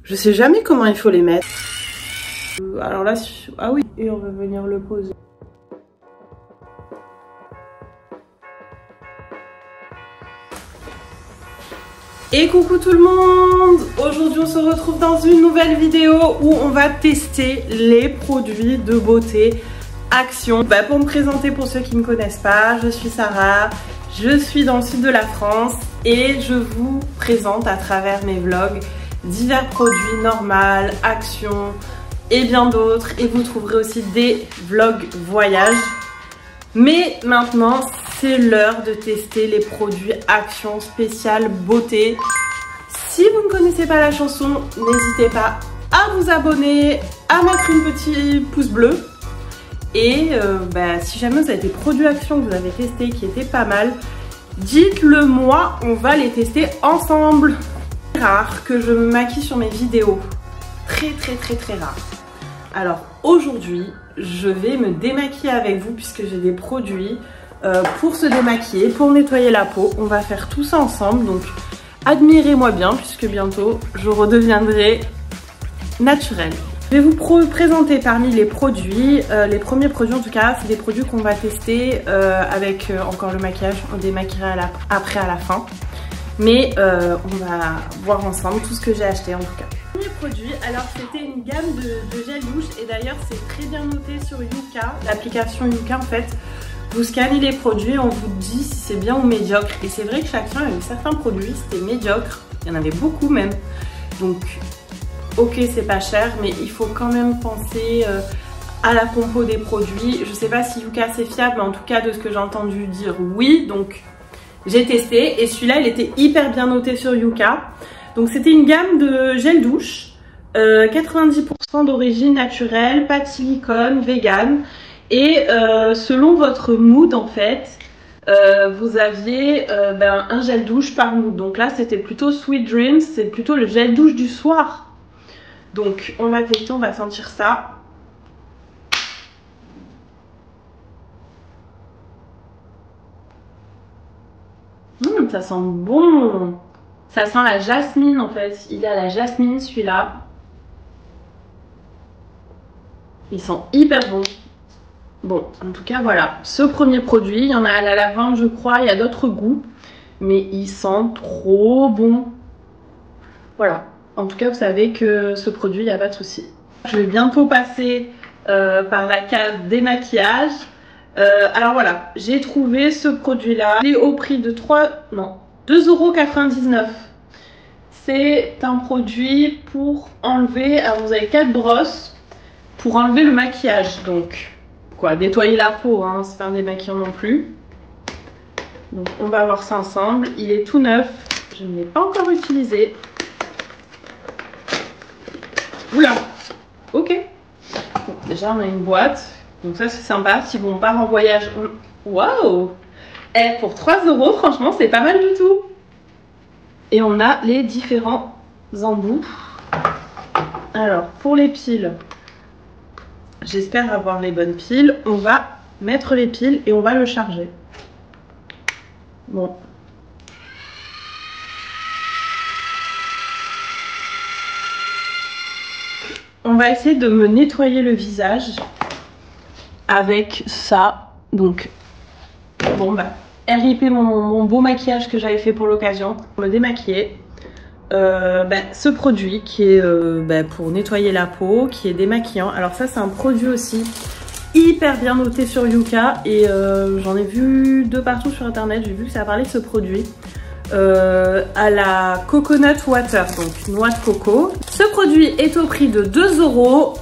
Je sais jamais comment il faut les mettre. Alors là, ah oui, et on va venir le poser. Et coucou tout le monde! Aujourd'hui on se retrouve dans une nouvelle vidéo où on va tester les produits de beauté Action. Pour me présenter pour ceux qui ne connaissent pas, je suis Sarah, je suis dans le sud de la France et je vous présente à travers mes vlogs divers produits normaux, Action et bien d'autres. Et vous trouverez aussi des vlogs voyages. Mais maintenant, c'est l'heure de tester les produits Action spécial beauté. Si vous ne connaissez pas la chanson, n'hésitez pas à vous abonner, à mettre une petite pouce bleu. Et si jamais vous avez des produits Action que vous avez testés qui étaient pas mal, dites-le moi, on va les tester ensemble. C'est rare que je me maquille sur mes vidéos. Très rare. Alors aujourd'hui, je vais me démaquiller avec vous puisque j'ai des produits pour se démaquiller, pour nettoyer la peau. On va faire tout ça ensemble, donc admirez-moi bien puisque bientôt je redeviendrai naturelle. Je vais vous présenter parmi les produits, les premiers produits en tout cas, c'est des produits qu'on va tester avec encore le maquillage, on démaquillera après à la fin. Mais on va voir ensemble tout ce que j'ai acheté en tout cas. Le premier produit, alors c'était une gamme de gel douche et d'ailleurs c'est très bien noté sur Yuka, l'application Yuka en fait. Vous scannez les produits, on vous dit si c'est bien ou médiocre. Et c'est vrai que chacun avait certains produits, c'était médiocre, il y en avait beaucoup même. Donc ok c'est pas cher mais il faut quand même penser à la compo des produits. Je sais pas si Yuka c'est fiable mais en tout cas de ce que j'ai entendu dire oui, donc j'ai testé et celui-là il était hyper bien noté sur Yuka. Donc c'était une gamme de gel douche, 90% d'origine naturelle, pas de silicone, vegan. Et selon votre mood en fait, vous aviez un gel douche par mood. Donc là c'était plutôt Sweet Dreams, c'est plutôt le gel douche du soir. Donc on va tester, on va sentir ça. Ça sent bon. Ça sent la jasmine en fait. Il a la jasmine celui-là. Il sent hyper bon. Bon, en tout cas voilà. Ce premier produit, il y en a à la lavande je crois. Il y a d'autres goûts. Mais il sent trop bon. Voilà. En tout cas vous savez que ce produit, il n'y a pas de souci. Je vais bientôt passer par la case démaquillage. Alors voilà, j'ai trouvé ce produit-là. Il est au prix de 2,99 €. C'est un produit pour enlever, alors vous avez 4 brosses pour enlever le maquillage. Donc, quoi, nettoyer la peau, hein, c'est pas un démaquillant non plus. Donc on va voir ça ensemble. Il est tout neuf, je ne l'ai pas encore utilisé. Oula, ok. Bon, déjà on a une boîte. Donc ça c'est sympa, si on part en voyage, waouh! Pour 3 €, franchement c'est pas mal du tout. Et on a les différents embouts. Alors pour les piles, j'espère avoir les bonnes piles. On va mettre les piles et on va le charger. Bon. On va essayer de me nettoyer le visage avec ça. Donc bon RIP mon beau maquillage que j'avais fait pour l'occasion pour me démaquiller. Ce produit qui est pour nettoyer la peau, qui est démaquillant. Alors ça c'est un produit aussi hyper bien noté sur Yuka et j'en ai vu de partout sur internet. J'ai vu que ça parlait de ce produit à la coconut water, donc noix de coco. Ce produit est au prix de 2 €.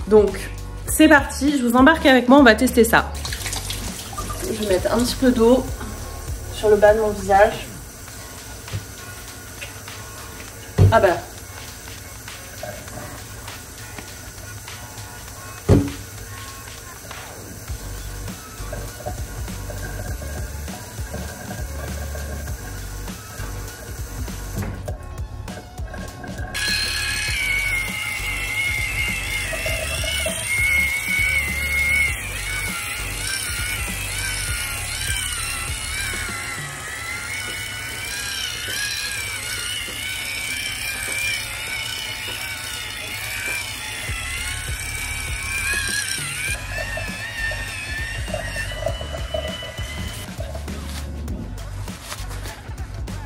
Donc c'est parti, je vous embarque avec moi, on va tester ça. Je vais mettre un petit peu d'eau sur le bas de mon visage. Ah bah.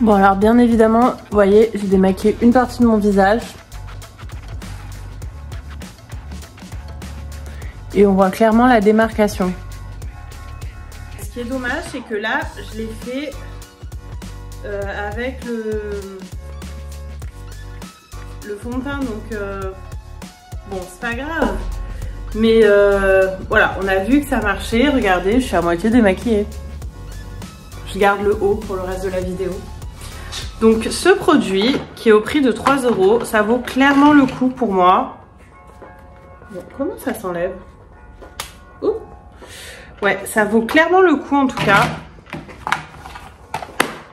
Bon alors bien évidemment, vous voyez, j'ai démaquillé une partie de mon visage. Et on voit clairement la démarcation. Ce qui est dommage, c'est que là, je l'ai fait avec le fond de teint, donc bon, c'est pas grave. Mais voilà, on a vu que ça marchait. Regardez, je suis à moitié démaquillée. Je garde le haut pour le reste de la vidéo. Donc ce produit, qui est au prix de 3 €, ça vaut clairement le coup pour moi. Bon, comment ça s'enlève? Ouais, ça vaut clairement le coup en tout cas.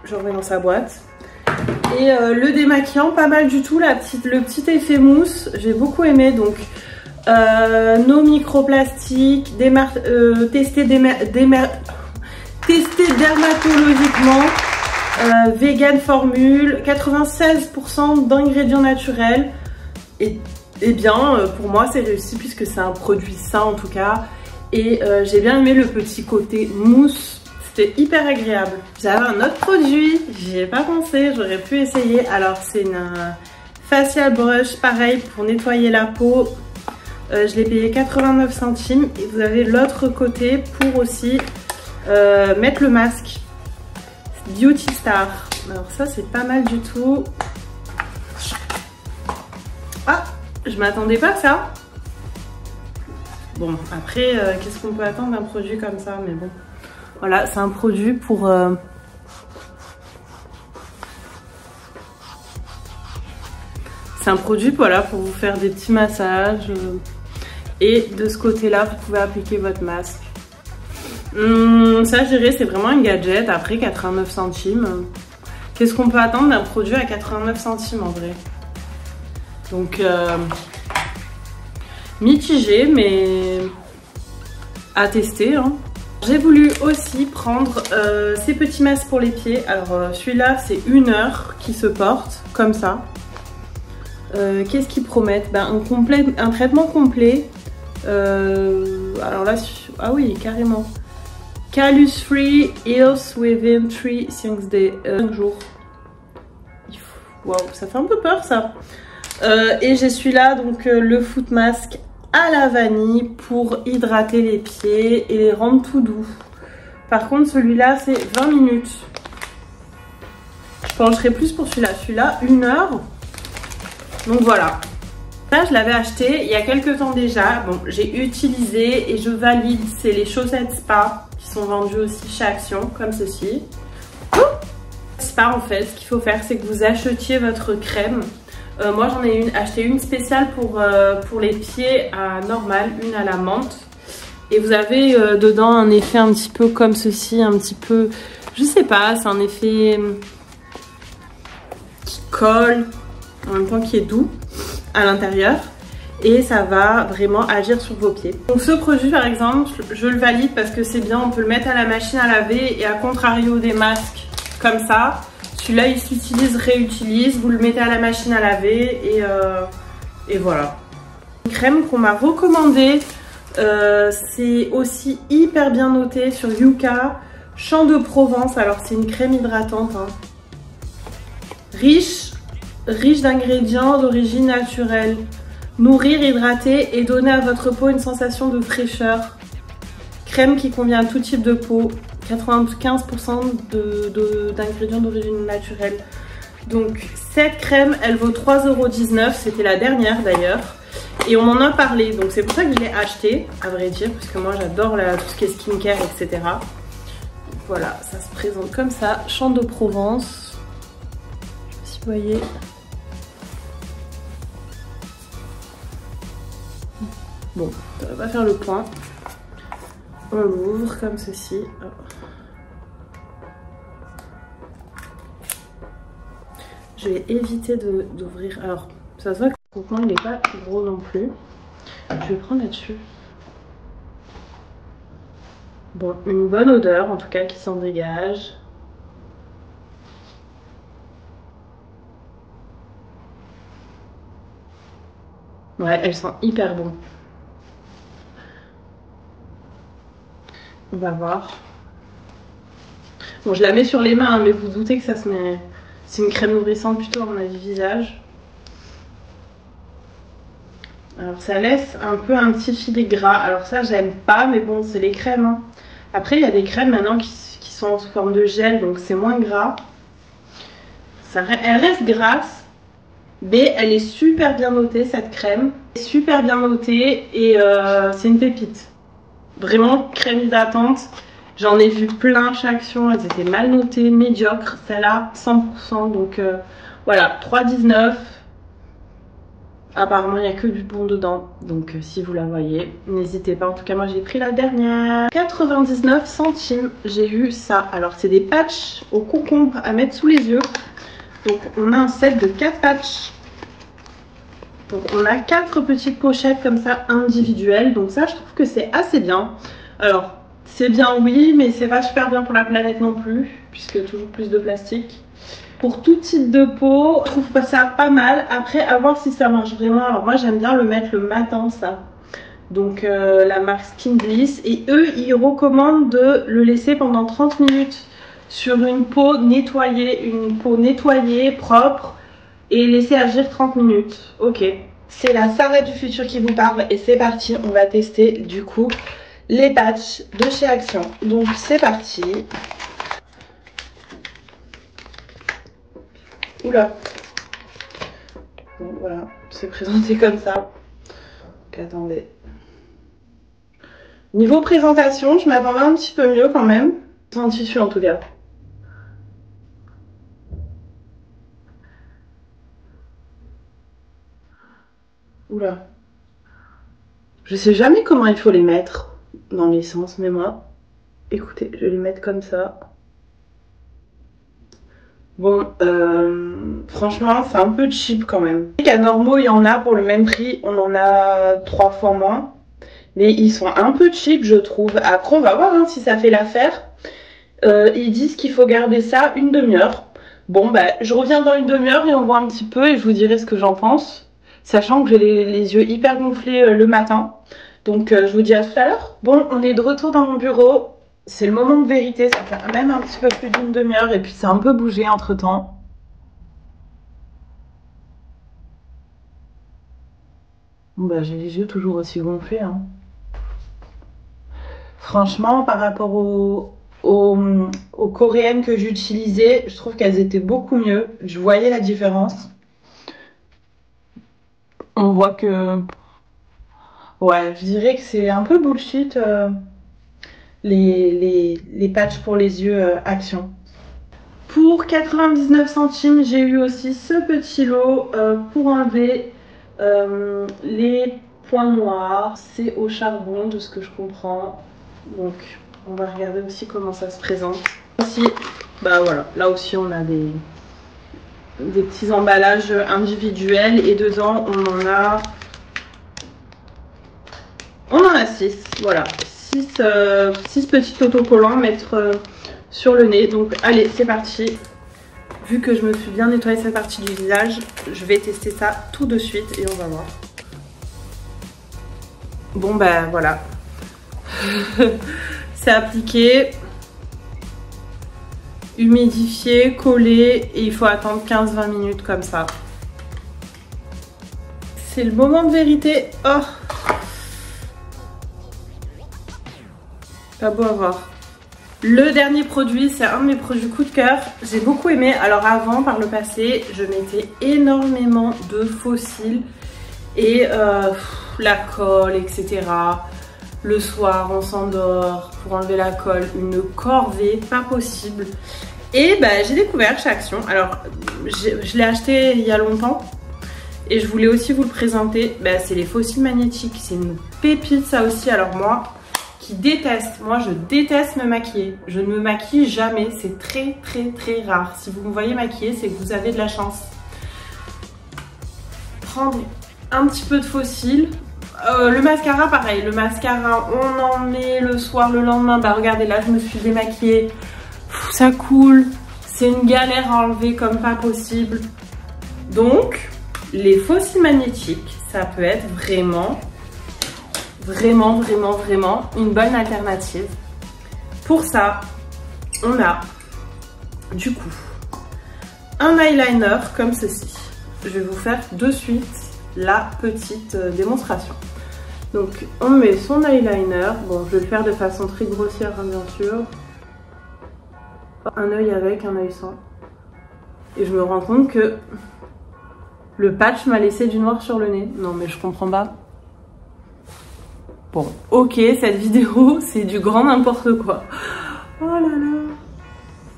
Je remets dans sa boîte. Et le démaquillant, pas mal du tout. Le petit effet mousse, j'ai beaucoup aimé. Donc, no microplastique, testé dermatologiquement, vegan formule, 96% d'ingrédients naturels. Et bien, pour moi, c'est réussi puisque c'est un produit sain en tout cas. Et j'ai bien aimé le petit côté mousse, c'était hyper agréable. J'avais un autre produit, j'y ai pas pensé, j'aurais pu essayer. Alors c'est une facial brush, pareil pour nettoyer la peau. Je l'ai payé 89 centimes et vous avez l'autre côté pour aussi mettre le masque. Beauty Star. Alors ça c'est pas mal du tout. Ah, je m'attendais pas à ça. Bon, après, qu'est-ce qu'on peut attendre d'un produit comme ça? Mais bon, voilà, c'est un produit pour... C'est un produit, voilà, pour vous faire des petits massages. Et de ce côté-là, vous pouvez appliquer votre masque. Ça, je dirais, c'est vraiment un gadget. Après, 89 centimes. Qu'est-ce qu'on peut attendre d'un produit à 89 centimes, en vrai? Donc... mitigé, mais à tester, hein. J'ai voulu aussi prendre ces petits masques pour les pieds. Alors celui-là c'est 1 heure qui se porte comme ça. Qu'est-ce qu'ils promettent? Ben, un traitement complet. Alors là, ah oui, carrément. Callus free, heals within 5 days. 5 jours. Waouh, ça fait un peu peur ça. Et j'ai celui-là, donc le foot mask à la vanille pour hydrater les pieds et les rendre tout doux. Par contre, celui-là, c'est 20 minutes. Je pencherai plus pour celui-là. Celui-là, 1 heure. Donc voilà. Ça, je l'avais acheté il y a quelques temps déjà. Bon, j'ai utilisé et je valide. C'est les chaussettes spa qui sont vendues aussi chez Action, comme ceci. Spa, en fait, ce qu'il faut faire, c'est que vous achetiez votre crème. Moi j'en ai acheté une spéciale pour les pieds à normal, une à la menthe. Et vous avez dedans un effet un petit peu comme ceci, un petit peu, je sais pas, c'est un effet qui colle, en même temps qui est doux à l'intérieur. Et ça va vraiment agir sur vos pieds. Donc ce produit par exemple, je le valide parce que c'est bien, on peut le mettre à la machine à laver et à contrario des masques comme ça. Celui-là, il s'utilise, réutilise. Vous le mettez à la machine à laver et voilà. Une crème qu'on m'a recommandée, c'est aussi hyper bien noté sur Yuka. Champ de Provence. Alors, c'est une crème hydratante. Hein. Riche d'ingrédients d'origine naturelle. Nourrir, hydrater et donner à votre peau une sensation de fraîcheur. Crème qui convient à tout type de peau. 95% d'ingrédients d'origine naturelle. Donc cette crème, elle vaut 3,19 €. C'était la dernière d'ailleurs. Et on m'en a parlé. Donc c'est pour ça que je l'ai acheté, à vrai dire. Parce que moi j'adore tout ce qui est skincare, etc. Voilà, ça se présente comme ça. Champ de Provence. Je sais pas si vous voyez. Bon, ça va pas faire le point. On l'ouvre comme ceci. Je vais éviter d'ouvrir. Alors, ça se voit que le contenant il n'est pas gros non plus. Je vais prendre là-dessus. Bon, une bonne odeur en tout cas qui s'en dégage. Ouais, elles sont hyper bonnes. On va voir. Bon, je la mets sur les mains, mais vous doutez que ça se met C'est une crème nourrissante plutôt à mon avis visage. Alors ça laisse un peu un petit filet gras. Alors ça j'aime pas, mais bon c'est les crèmes. Hein. Après il y a des crèmes maintenant qui sont sous forme de gel, donc c'est moins gras. Elle reste grasse, mais elle est super bien notée cette crème. Super bien notée et c'est une pépite. Vraiment crème hydratante. J'en ai vu plein chez Action, elles étaient mal notées, médiocres. Celle-là 100%, donc voilà, 3,19 €. Apparemment il n'y a que du bon dedans, donc si vous la voyez, n'hésitez pas. En tout cas moi j'ai pris la dernière. 99 centimes, j'ai eu ça. Alors c'est des patchs au concombre à mettre sous les yeux. Donc on a un set de 4 patchs. Donc on a 4 petites pochettes comme ça individuelles. Donc ça je trouve que c'est assez bien. Alors c'est bien oui, mais c'est pas super bien pour la planète non plus, puisque toujours plus de plastique. Pour tout type de peau, je trouve ça pas mal. Après, à voir si ça marche vraiment. Alors moi, j'aime bien le mettre le matin, ça. Donc la marque Skin Bliss. Et eux, ils recommandent de le laisser pendant 30 minutes sur une peau nettoyée, propre, et laisser agir 30 minutes. Ok. C'est la Sarah du futur qui vous parle. Et c'est parti, on va tester du coup les patchs de chez Action. Donc c'est parti. Oula. Bon voilà, c'est présenté comme ça. Donc attendez. Niveau présentation, je m'attendais un petit peu mieux quand même. Sans tissu en tout cas. Oula. Je sais jamais comment il faut les mettre dans l'essence, mais moi, écoutez, je vais les mettre comme ça. Bon, franchement, c'est un peu cheap quand même. À normaux, il y en a pour le même prix, on en a 3 fois moins. Mais ils sont un peu cheap, je trouve. Après, on va voir hein, si ça fait l'affaire. Ils disent qu'il faut garder ça une demi-heure. Bon, bah, je reviens dans une demi-heure et on voit un petit peu et je vous dirai ce que j'en pense. Sachant que j'ai les yeux hyper gonflés le matin. Donc, je vous dis à tout à l'heure. Bon, on est de retour dans mon bureau. C'est le moment de vérité, ça fait même un petit peu plus d'une demi-heure et puis c'est un peu bougé entre temps. Bon bah j'ai les yeux toujours aussi gonflés hein. Franchement par rapport aux coréennes que j'utilisais, je trouve qu'elles étaient beaucoup mieux. Je voyais la différence. On voit que... Ouais, je dirais que c'est un peu bullshit. Les patchs pour les yeux Action. Pour 99 centimes, j'ai eu aussi ce petit lot pour enlever les points noirs. C'est au charbon de ce que je comprends. Donc on va regarder aussi comment ça se présente. Ici, bah voilà, là aussi on a des petits emballages individuels et dedans on en a 6, voilà. 6 petits autocollants à mettre sur le nez. Donc allez, c'est parti. Vu que je me suis bien nettoyé cette partie du visage, je vais tester ça tout de suite et on va voir. Bon bah voilà. C'est appliqué, humidifié, collé et il faut attendre 15-20 minutes comme ça. C'est le moment de vérité. Oh! Pas beau à voir. Le dernier produit, c'est un de mes produits coup de cœur. J'ai beaucoup aimé. Alors avant, par le passé, je mettais énormément de faux cils et la colle, etc. Le soir, on s'endort pour enlever la colle. Une corvée, pas possible. Et bah, j'ai découvert chez Action. Alors, je l'ai acheté il y a longtemps. Et je voulais aussi vous le présenter. Bah, c'est les faux cils magnétiques. C'est une pépite ça aussi. Alors moi... Moi je déteste me maquiller. Je ne me maquille jamais, c'est très rare. Si vous me voyez maquiller, c'est que vous avez de la chance. Prendre un petit peu de faux cils. Le mascara pareil, le mascara on en met le soir, le lendemain. Bah regardez là je me suis démaquillée. Ça coule, c'est une galère à enlever comme pas possible. Donc les faux cils magnétiques, ça peut être vraiment une bonne alternative. Pour ça, on a du coup un eyeliner comme ceci. Je vais vous faire de suite la petite démonstration. Donc on met son eyeliner, bon je vais le faire de façon très grossière hein, bien sûr. Un œil avec, un œil sans. Et je me rends compte que le patch m'a laissé du noir sur le nez. Non mais je comprends pas. Bon, ok, cette vidéo c'est du grand n'importe quoi. Oh là là.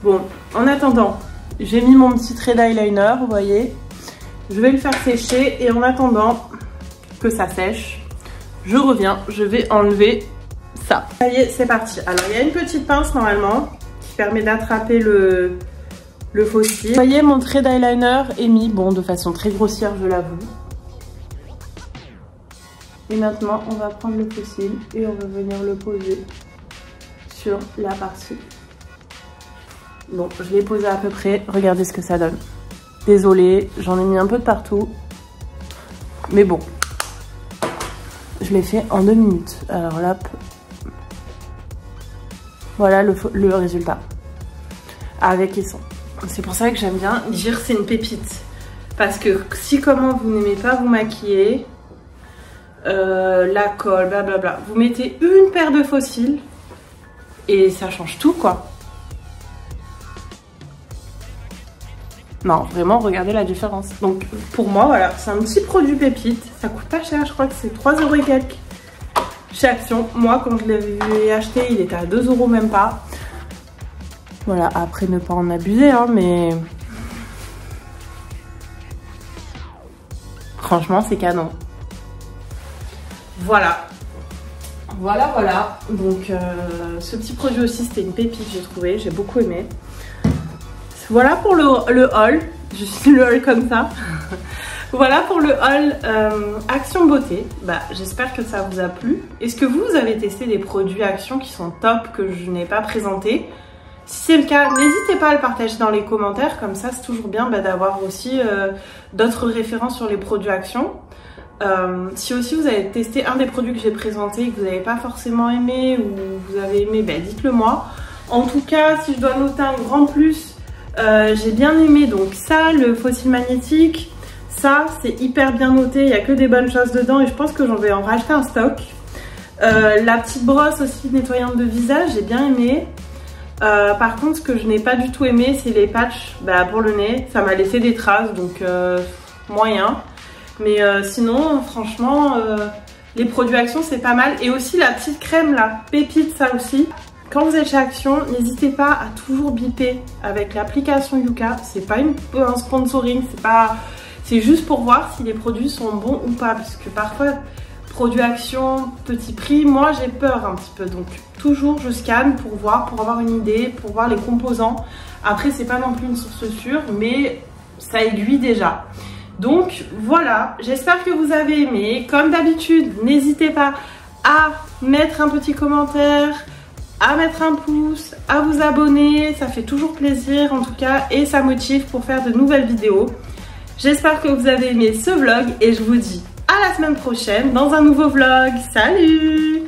Bon, en attendant, j'ai mis mon petit trait d'eyeliner, vous voyez. Je vais le faire sécher et en attendant que ça sèche, je reviens, je vais enlever ça. Ça y est, c'est parti. Alors, il y a une petite pince normalement qui permet d'attraper le faux cil. Vous voyez, mon trait d'eyeliner est mis, bon, de façon très grossière, je l'avoue. Et maintenant, on va prendre le faux cil et on va venir le poser sur la partie. Bon, je l'ai posé à peu près, regardez ce que ça donne. Désolée, j'en ai mis un peu de partout. Mais bon, je l'ai fait en 2 minutes. Alors là, voilà le résultat. Avec et sans. C'est pour ça que j'aime bien dire c'est une pépite. Parce que si comment vous n'aimez pas vous maquiller, la colle, blablabla, vous mettez une paire de faux cils et ça change tout quoi. Non, vraiment, regardez la différence. Donc, pour moi, voilà, c'est un petit produit pépite. Ça coûte pas cher, je crois que c'est 3 € et quelques chez Action. Moi, quand je l'avais acheté, il était à 2 € même pas. Voilà, après, ne pas en abuser, hein, mais... Franchement, c'est canon. Voilà. Voilà. Donc, ce petit produit aussi, c'était une pépite, j'ai trouvé. J'ai beaucoup aimé. Voilà pour le haul, je suis le haul comme ça. Voilà pour le haul Action Beauté. Bah, j'espère que ça vous a plu. Est-ce que vous avez testé des produits Action qui sont top que je n'ai pas présentés? Si c'est le cas, n'hésitez pas à le partager dans les commentaires. Comme ça, c'est toujours bien d'avoir aussi d'autres références sur les produits Action. Si aussi vous avez testé un des produits que j'ai présenté et que vous n'avez pas forcément aimé ou vous avez aimé, bah, dites-le moi. En tout cas, si je dois noter un grand plus, j'ai bien aimé donc ça, le faux cil magnétique, ça c'est hyper bien noté, il n'y a que des bonnes choses dedans et je pense que j'en vais en racheter un stock. La petite brosse aussi nettoyante de visage, j'ai bien aimé. Par contre ce que je n'ai pas du tout aimé c'est les patchs pour le nez, ça m'a laissé des traces donc moyen. Mais sinon franchement les produits Action c'est pas mal. Et aussi la petite crème là, pépite ça aussi. Quand vous êtes chez Action, n'hésitez pas à toujours biper avec l'application Yuka. C'est pas un sponsoring, c'est juste pour voir si les produits sont bons ou pas. Parce que parfois, produits Action, petit prix, moi j'ai peur un petit peu. Donc toujours je scanne pour voir, pour avoir une idée, pour voir les composants. Après c'est pas non plus une source sûre, mais ça aiguille déjà. Donc voilà, j'espère que vous avez aimé. Comme d'habitude, n'hésitez pas à mettre un petit commentaire, à mettre un pouce, à vous abonner, ça fait toujours plaisir en tout cas et ça motive pour faire de nouvelles vidéos. J'espère que vous avez aimé ce vlog et je vous dis à la semaine prochaine dans un nouveau vlog. Salut!